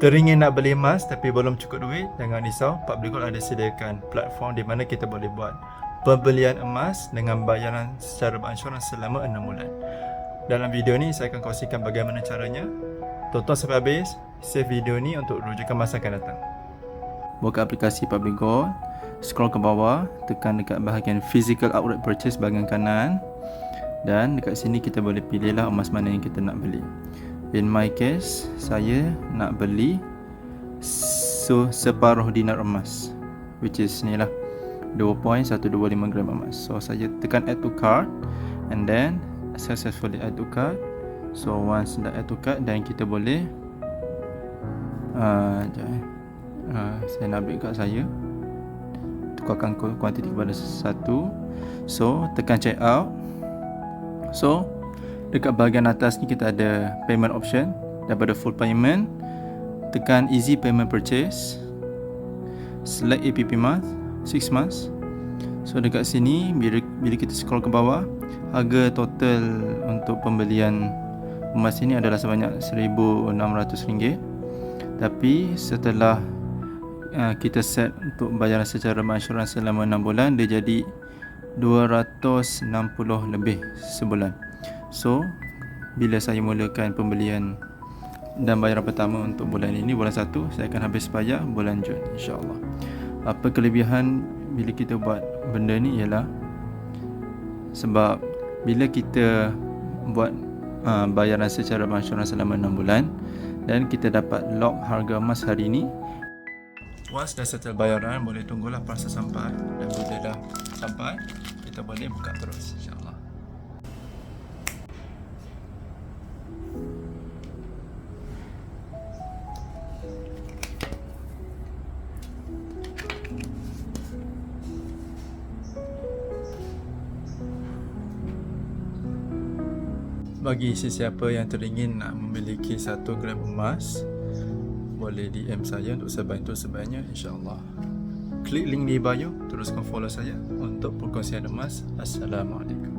Teringin nak beli emas tapi belum cukup duit? Jangan risau, Public Gold ada sediakan platform di mana kita boleh buat pembelian emas dengan bayaran secara beransur selama 6 bulan. Dalam video ni saya akan kongsikan bagaimana caranya. Tonton sampai habis, save video ni untuk rujukan masa akan datang. Buka aplikasi Public Gold, scroll ke bawah, tekan dekat bahagian Physical Outright Purchase bahagian kanan, dan dekat sini kita boleh pilihlah emas mana yang kita nak beli. In my case, saya nak beli separuh dinar emas, which is ni lah 2.125 gram emas. So saya tekan add to cart and then successfully add to cart. So once dah add to cart, dan kita boleh saya nak ambil kat saya, tukarkan kuantiti kepada 1. So tekan check out. So dekat bahagian atas ni kita ada payment option. Daripada full payment, tekan easy payment purchase, select APP month 6 months. So dekat sini bila kita scroll ke bawah, harga total untuk pembelian emas ini adalah sebanyak RM1,600. Tapi setelah kita set untuk bayaran secara beransur selama 6 bulan, dia jadi RM260 lebih sebulan. So bila saya mulakan pembelian dan bayaran pertama untuk bulan ini, bulan 1, saya akan habis bayar bulan Jun, insyaAllah. Apa kelebihan bila kita buat benda ni ialah sebab bila kita buat bayaran secara beransur selama 6 bulan dan kita dapat lock harga emas hari ini, once dah settle bayaran, boleh tunggulah proses sampai, dan bila dah sampai kita boleh buka terus, insyaAllah. Bagi sesiapa yang teringin nak memiliki 1 gram emas, boleh DM saya untuk sebanyak sebanyak, insyaAllah. Klik link di bio, teruskan follow saya untuk perkongsian emas. Assalamualaikum.